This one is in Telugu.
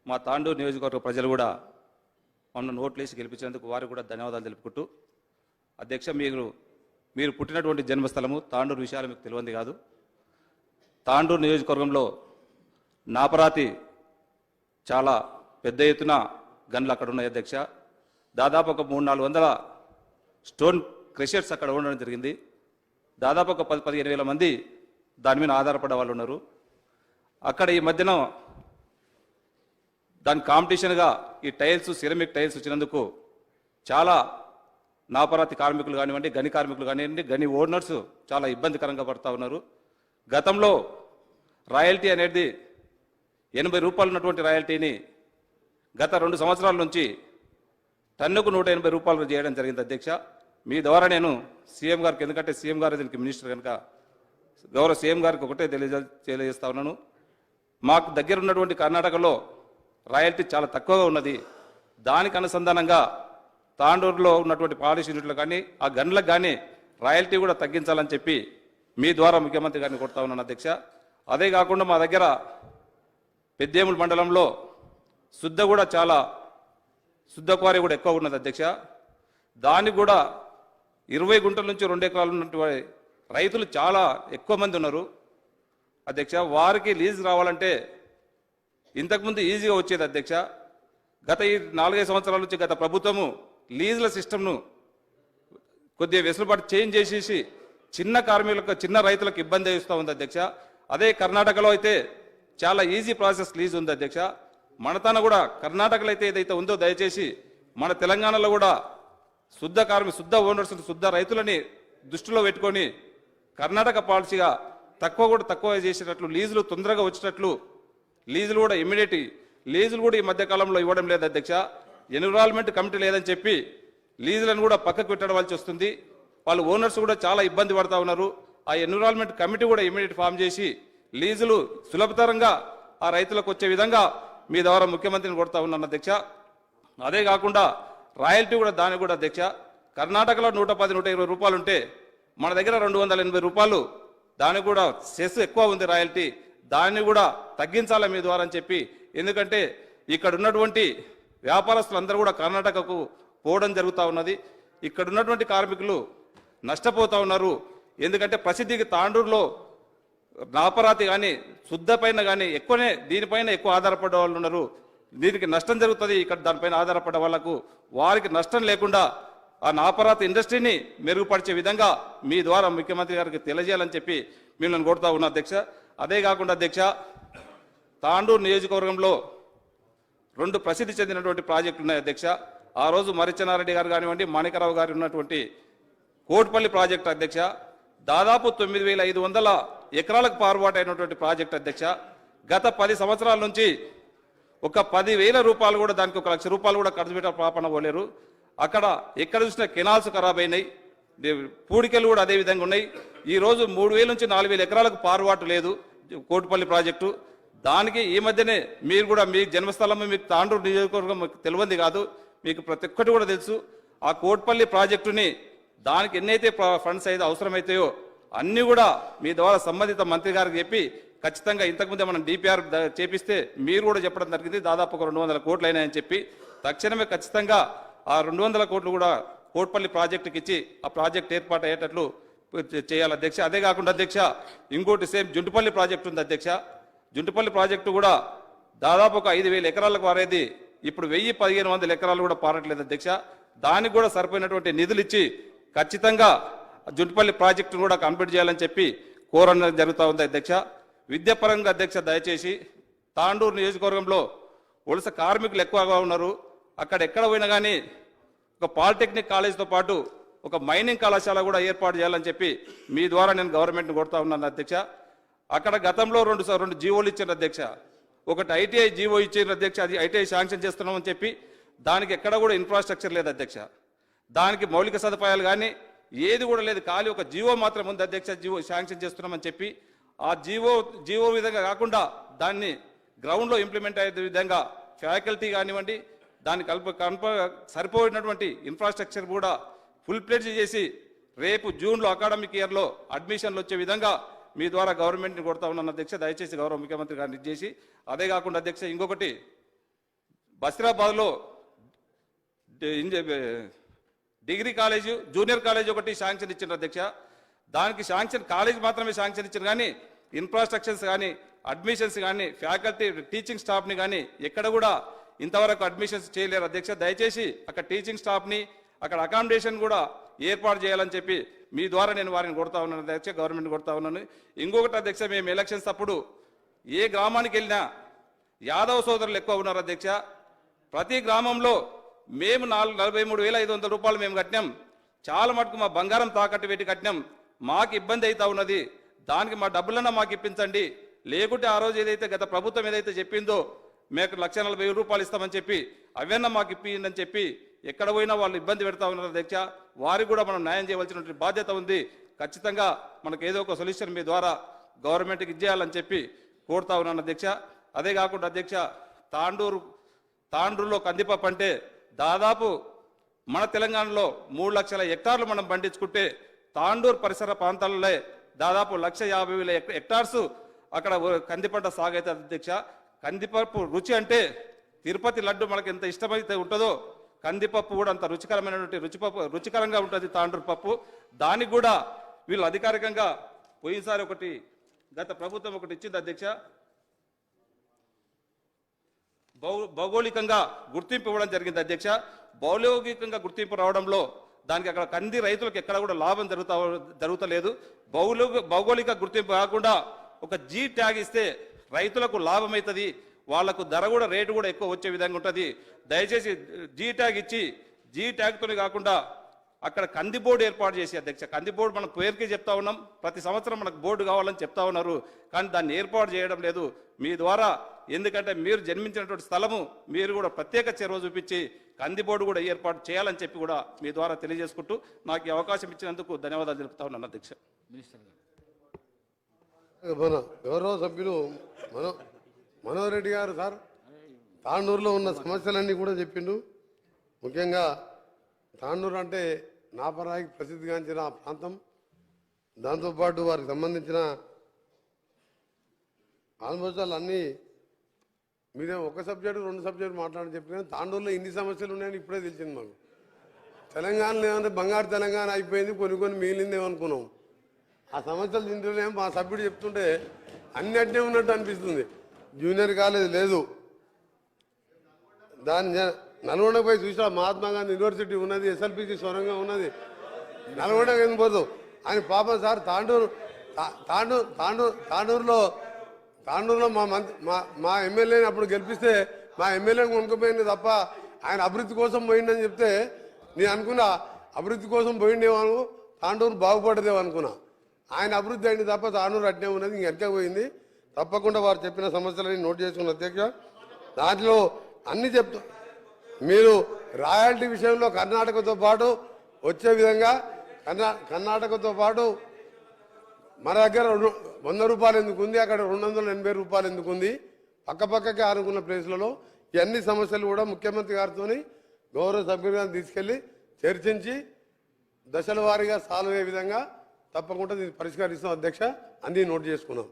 మా తాండూరు నియోజకవర్గ ప్రజలు కూడా మమ్మల్ని ఓట్లేసి గెలిపించినందుకు వారికి కూడా ధన్యవాదాలు తెలుపుకుంటూ, అధ్యక్ష మీరు పుట్టినటువంటి జన్మస్థలము తాండూరు విషయాలు మీకు తెలియంది కాదు. తాండూరు నియోజకవర్గంలో నాపరాతి చాలా పెద్ద ఎత్తున గన్లు అక్కడ ఉన్నాయి అధ్యక్ష. దాదాపు ఒక 300-400 స్టోన్ క్రషర్స్ అక్కడ ఉండడం జరిగింది. దాదాపు ఒక 10-15 వేల మంది దాని మీద ఆధారపడే వాళ్ళు ఉన్నారు. అక్కడ ఈ మధ్యన దాని కాంపిటీషన్గా ఈ టైల్స్, సిరమిక్ టైల్స్ వచ్చినందుకు చాలా నాపరాతి కార్మికులు కానివ్వండి, గని కార్మికులు కానివ్వండి, గని ఓనర్స్ చాలా ఇబ్బందికరంగా పడుతూ ఉన్నారు. గతంలో రాయల్టీ అనేది 80 రూపాయలు ఉన్నటువంటి రాయల్టీని గత 2 సంవత్సరాల నుంచి టన్నుకు 180 రూపాయలు చేయడం జరిగింది అధ్యక్ష. మీ ద్వారా నేను సీఎం గారికి, ఎందుకంటే సీఎం గారు దీనికి మినిస్టర్ కనుక గౌరవ సీఎం గారికి ఒకటే తెలియజేస్తా ఉన్నాను. మాకు దగ్గర ఉన్నటువంటి కర్ణాటకలో రాయల్టీ చాలా తక్కువగా ఉన్నది. దానికి అనుసంధానంగా తాండూరులో ఉన్నటువంటి పాలిష్ యూనిట్లు కానీ ఆ గన్లకు కానీ రాయల్టీ కూడా తగ్గించాలని చెప్పి మీ ద్వారా ముఖ్యమంత్రి గారిని కొడతా ఉన్నాను అధ్యక్ష. అదే కాకుండా మా దగ్గర పెద్దేముల మండలంలో శుద్ధ కూడా చాలా శుద్ధ క్వారీ కూడా ఎక్కువ ఉన్నది అధ్యక్ష. దానికి కూడా 20 గుంటల నుంచి 2 ఎకరాలు ఉన్నటువంటి రైతులు చాలా ఎక్కువ మంది ఉన్నారు అధ్యక్ష. వారికి లీజ్ రావాలంటే ఇంతకుముందు ఈజీగా వచ్చేది అధ్యక్ష. గత ఈ 4-5 సంవత్సరాల నుంచి గత ప్రభుత్వము లీజుల సిస్టమ్ను కొద్దిగా వెసులుబాటు చేంజ్ చేసేసి చిన్న కార్మికులకు, చిన్న రైతులకు ఇబ్బంది ఇస్తూ ఉంది అధ్యక్ష. అదే కర్ణాటకలో అయితే చాలా ఈజీ ప్రాసెస్ లీజ్ ఉంది అధ్యక్ష. మన కూడా కర్ణాటకలో అయితే ఏదైతే ఉందో దయచేసి మన తెలంగాణలో కూడా శుద్ధ ఓనర్స్, శుద్ధ రైతులని దృష్టిలో పెట్టుకొని కర్ణాటక పాలసీగా తక్కువ చేసేటట్లు, లీజులు తొందరగా వచ్చేటట్లు, లీజులు కూడా ఇమ్మీడియట్ లీజులు కూడా ఈ మధ్యకాలంలో ఇవ్వడం లేదు అధ్యక్ష. ఎన్విరాన్మెంట్ కమిటీ లేదని చెప్పి లీజులను కూడా పక్కకు పెట్టవలసి వస్తుంది. వాళ్ళు ఓనర్స్ కూడా చాలా ఇబ్బంది పడుతూ ఉన్నారు. ఆ ఎన్విరాన్మెంట్ కమిటీ కూడా ఇమ్మీడియట్ ఫామ్ చేసి లీజులు సులభతరంగా ఆ రైతులకు వచ్చే విధంగా మీ ద్వారా ముఖ్యమంత్రిని కొడతా ఉన్నాను అధ్యక్ష. అదే కాకుండా రాయల్టీ కూడా దానికి కూడా అధ్యక్ష, కర్ణాటకలో 110-120 రూపాయలు ఉంటే మన దగ్గర 280 రూపాయలు, దానికి కూడా సెస్ ఎక్కువ ఉంది రాయల్టీ. దాన్ని కూడా తగ్గించాలి మీ ద్వారా అని చెప్పి, ఎందుకంటే ఇక్కడ ఉన్నటువంటి వ్యాపారస్తులందరూ కూడా కర్ణాటకకు పోవడం జరుగుతూ ఉన్నది. ఇక్కడ ఉన్నటువంటి కార్మికులు నష్టపోతూ ఉన్నారు. ఎందుకంటే ప్రసిద్ధికి తాండూరులో నాపరాతి కానీ శుద్ధ పైన కానీ దీనిపైన ఎక్కువ ఆధారపడే వాళ్ళు ఉన్నారు. దీనికి నష్టం జరుగుతుంది. ఇక్కడ దానిపైన ఆధారపడే వాళ్లకు వారికి నష్టం లేకుండా ఆ నాపరాతి ఇండస్ట్రీని మెరుగుపరిచే విధంగా మీ ద్వారా ముఖ్యమంత్రి గారికి తెలియజేయాలని చెప్పి మిమ్మల్ని కోరుతా ఉన్నా అధ్యక్ష. అదే కాకుండా అధ్యక్ష, తాండూరు నియోజకవర్గంలో 2 ప్రసిద్ధి చెందినటువంటి ప్రాజెక్టులు ఉన్నాయి అధ్యక్ష. ఆ రోజు మరిచెన్నారెడ్డి గారు కానివ్వండి, మాణికరావు గారు ఉన్నటువంటి కోట్పల్లి ప్రాజెక్టు అధ్యక్ష, దాదాపు 9,500 ఎకరాలకు పారుబాటు అయినటువంటి ప్రాజెక్టు అధ్యక్ష. గత 10 సంవత్సరాల నుంచి ఒక 10,000 రూపాయలు కూడా, దానికి 1 లక్ష రూపాయలు కూడా ఖర్చు పెట్టే పాపన పోలేరు. అక్కడ ఎక్కడ చూసినా కెనాల్స్ ఖరాబ్ అయినాయి, పూడికలు కూడా అదే విధంగా ఉన్నాయి. ఈ రోజు 3,000 నుంచి 4,000 ఎకరాలకు పారుబాటు లేదు కోట్పల్లి ప్రాజెక్టు. దానికి ఈ మధ్యనే మీరు కూడా మీ జన్మస్థలం, మీకు తాండూరు నియోజకవర్గం తెలియంది కాదు, మీకు ప్రతి ఒక్కటి కూడా తెలుసు. ఆ కోట్పల్లి ప్రాజెక్టుని దానికి ఎన్నైతే ఫండ్స్ అయితే అవసరమైతాయో అన్నీ కూడా మీ ద్వారా సంబంధిత మంత్రి గారికి చెప్పి ఖచ్చితంగా, ఇంతకుముందే మనం డిపిఆర్ చేపిస్తే మీరు కూడా చెప్పడం జరిగింది, దాదాపు ఒక 200 కోట్లు అయినాయని చెప్పి తక్షణమే ఖచ్చితంగా ఆ 200 కోట్లు కూడా కోట్పల్లి ప్రాజెక్టుకి ఇచ్చి ఆ ప్రాజెక్ట్ ఏర్పాటు అయ్యేటట్లు చేయాలి అధ్యక్ష. అదే కాకుండా అధ్యక్ష, ఇంకోటి సేమ్ జుంటుపల్లి ప్రాజెక్టు ఉంది అధ్యక్ష. జుంటుపల్లి ప్రాజెక్టు కూడా దాదాపు ఒక 5,000 ఎకరాలకు పారేది, ఇప్పుడు 1,000-1,500 ఎకరాలు కూడా పారట్లేదు అధ్యక్ష. దానికి కూడా సరిపోయినటువంటి నిధులు ఇచ్చి ఖచ్చితంగా జుంటుపల్లి ప్రాజెక్టును కూడా కంప్లీట్ చేయాలని చెప్పి కోరడం జరుగుతూ ఉంది అధ్యక్ష. విద్యాపరంగా అధ్యక్ష, దయచేసి తాండూరు నియోజకవర్గంలో వలస కార్మికులు ఎక్కువగా ఉన్నారు. అక్కడ ఎక్కడ పోయినా కానీ ఒక పాలిటెక్నిక్ కాలేజ్తో పాటు ఒక మైనింగ్ కళాశాల కూడా ఏర్పాటు చేయాలని చెప్పి మీ ద్వారా నేను గవర్నమెంట్ని కొడతా ఉన్నాను అధ్యక్ష. అక్కడ గతంలో 2 జీవోలు ఇచ్చారు అధ్యక్ష. ఒకటి ఐటీఐ జీవో ఇచ్చారు అధ్యక్ష, అది ఐటీఐ శాంక్షన్ చేస్తున్నామని చెప్పి దానికి ఎక్కడ కూడా ఇన్ఫ్రాస్ట్రక్చర్ లేదు అధ్యక్ష. దానికి మౌలిక సదుపాయాలు కానీ ఏది కూడా లేదు, ఖాళీ ఒక జీవో మాత్రం ఉంది అధ్యక్ష. జీవో శాంక్షన్ చేస్తున్నామని చెప్పి ఆ జీవో విధంగా కాకుండా దాన్ని గ్రౌండ్లో ఇంప్లిమెంట్ అయ్యే విధంగా ఫ్యాకల్టీ కానివ్వండి, దానికి సరిపోయినటువంటి ఇన్ఫ్రాస్ట్రక్చర్ కూడా ఫుల్ ప్లేజ్ చేసి రేపు జూన్లో అకాడమిక్ ఇయర్లో అడ్మిషన్లు వచ్చే విధంగా మీ ద్వారా గవర్నమెంట్ని కొడతా ఉన్నాను అధ్యక్ష. దయచేసి గౌరవ ముఖ్యమంత్రి గారిని చేసి, అదే కాకుండా అధ్యక్ష, ఇంకొకటి బసిరాబాద్లో డిగ్రీ కాలేజ్ జూనియర్ కాలేజ్ ఒకటి శాంక్షన్ ఇచ్చిండ్రు అధ్యక్ష. దానికి శాంక్షన్ కాలేజ్ మాత్రమే శాంక్షన్ ఇచ్చిండ్రు కానీ ఇన్ఫ్రాస్ట్రక్చర్స్ కానీ అడ్మిషన్స్ కానీ ఫ్యాకల్టీ టీచింగ్ స్టాఫ్ని కానీ ఎక్కడ కూడా ఇంతవరకు అడ్మిషన్స్ చేయలేరు అధ్యక్ష. దయచేసి అక్కడ టీచింగ్ స్టాఫ్ని అక్కడ అకామిడేషన్ కూడా ఏర్పాటు చేయాలని చెప్పి మీ ద్వారా నేను వారిని కొడతా ఉన్నాను అధ్యక్ష, గవర్నమెంట్ కొడతా ఉన్నాను. ఇంకొకటి అధ్యక్ష, మేము ఎలక్షన్స్ అప్పుడు ఏ గ్రామానికి వెళ్ళినా యాదవ సోదరులు ఎక్కువ ఉన్నారు అధ్యక్ష. ప్రతి గ్రామంలో మేము 43,500 రూపాయలు మేము కట్టినాం. చాలా మటుకు మా బంగారం తాకట్టు పెట్టి కట్టినాం. మాకు ఇబ్బంది అవుతా ఉన్నది, దానికి మా డబ్బులన్నా మాకు ఇప్పించండి, లేకుంటే ఆ రోజు ఏదైతే గత ప్రభుత్వం ఏదైతే చెప్పిందో మేము 1,40,000 రూపాయలు ఇస్తామని చెప్పి అవన్నీ మాకు ఇప్పిందని అని చెప్పి ఎక్కడ పోయినా వాళ్ళు ఇబ్బంది పెడతా ఉన్నారు అధ్యక్ష. వారికి కూడా మనం న్యాయం చేయవలసినటువంటి బాధ్యత ఉంది. ఖచ్చితంగా మనకు ఏదో ఒక సొల్యూషన్ మీ ద్వారా గవర్నమెంట్కి ఇచ్చేయాలని చెప్పి కోరుతా ఉన్నాను అధ్యక్ష. అదే కాకుండా అధ్యక్ష, తాండూరులో కందిపప్పు అంటే దాదాపు మన తెలంగాణలో 3 లక్షల హెక్టార్లు మనం పండించుకుంటే తాండూరు పరిసర ప్రాంతాలలో దాదాపు 1,50,000 హెక్టార్స్ అక్కడ కంది పంట సాగు అవుతుంది అధ్యక్ష. కందిపప్పు రుచి అంటే తిరుపతి లడ్డు మనకు ఎంత ఇష్టమైతే ఉంటుందో కందిపప్పు కూడా అంత రుచికరమైనటువంటి రుచికరంగా ఉంటుంది తాండూరు పప్పు. దానికి కూడా వీళ్ళు అధికారికంగా పోయినసారి ఒకటి గత ప్రభుత్వం ఒకటి ఇచ్చింది అధ్యక్ష. భౌగోళికంగా గుర్తింపు ఇవ్వడం జరిగింది అధ్యక్ష. భౌగోళికంగా గుర్తింపు రావడంలో దానికి అక్కడ కంది రైతులకు ఎక్కడ కూడా లాభం జరుగుతలేదు. భౌగోళిక గుర్తింపు కాకుండా ఒక జీ ట్యాగ్ ఇస్తే రైతులకు లాభం అవుతుంది, వాళ్లకు ధర కూడా రేటు కూడా ఎక్కువ వచ్చే విధంగా ఉంటుంది. దయచేసి జీ ట్యాగ్ ఇచ్చి జీ ట్యాగ్తోనే కాకుండా అక్కడ కంది బోర్డు ఏర్పాటు చేసి అధ్యక్ష, కంది బోర్డు మనం పేరుకి చెప్తా ఉన్నాం, ప్రతి సంవత్సరం మనకు బోర్డు కావాలని చెప్తా ఉన్నారు, కానీ దాన్ని ఏర్పాటు చేయడం లేదు మీ ద్వారా. ఎందుకంటే మీరు జన్మించినటువంటి స్థలము మీరు కూడా ప్రత్యేక చొరవ చూపించి కంది బోర్డు కూడా ఏర్పాటు చేయాలని చెప్పి కూడా మీ ద్వారా తెలియజేసుకుంటూ నాకు ఈ అవకాశం ఇచ్చినందుకు ధన్యవాదాలు తెలుపుతా ఉన్నాను అధ్యక్ష. మన గౌరవ సభ్యులు మనోహర్ రెడ్డి గారు సార్ తాండూరులో ఉన్న సమస్యలన్నీ కూడా చెప్పిండు. ముఖ్యంగా తాండూరు అంటే నాపరాయికి ప్రసిద్ధిగాంచిన ఆ ప్రాంతం, దాంతోపాటు వారికి సంబంధించిన ఆల్మోస్ట్ అన్నీ మీరే ఒక సబ్జెక్టు 2 సబ్జెక్టు మాట్లాడని చెప్పిన తాండూరులో ఇన్ని సమస్యలు ఉన్నాయని ఇప్పుడే తెలిసింది మాకు. తెలంగాణలో ఏమంటే బంగారు తెలంగాణ అయిపోయింది, కొన్ని మిగిలిందేమనుకున్నాం. ఆ సమస్యలు తింటూనే మా సభ్యుడు చెప్తుంటే అన్నిటినే ఉన్నట్టు అనిపిస్తుంది. జూనియర్ కాలేజ్ లేదు, దాని నల్గొండకు పోయి చూసా మహాత్మా గాంధీ యూనివర్సిటీ ఉన్నది, ఎస్ఎల్పిసి సొరంగం ఉన్నది, నల్గొండకు ఎందుకు పోదు అని పాపం సార్. తాండూరులో మా ఎమ్మెల్యేని అప్పుడు గెలిపిస్తే మా ఎమ్మెల్యేని కొనుక్కపోయింది తప్ప ఆయన అభివృద్ధి కోసం పోయిండని చెప్తే నేను అనుకున్నా అభివృద్ధి కోసం పోయిండేమో, తాండూరు బాగుపడదేమో అనుకున్నా. ఆయన అభివృద్ధి అయింది తప్ప తాండూరు అట్నే ఉన్నది, ఇంకెక్క పోయింది. తప్పకుండా వారు చెప్పిన సమస్యలని నోట్ చేసుకున్న అధ్యక్ష. దాంట్లో అన్ని చెప్తా మీరు రాయల్టీ విషయంలో కర్ణాటకతో పాటు వచ్చే విధంగా కర్ణాటకతో పాటు మన దగ్గర 100 రూపాయలు ఎందుకు ఉంది, అక్కడ 280 రూపాయలు ఎందుకు ఉంది, పక్కపక్కకి ఆనుకున్న ప్లేస్లలో ఈ అన్ని సమస్యలు కూడా ముఖ్యమంత్రి గారితో గౌరవ సభ్యులు గారిని తీసుకెళ్లి చర్చించి దశల వారీగా సాల్వ్ అయ్యే విధంగా తప్పకుండా దీన్ని పరిష్కరిస్తాం అధ్యక్ష. అన్నీ నోట్ చేసుకున్నాం.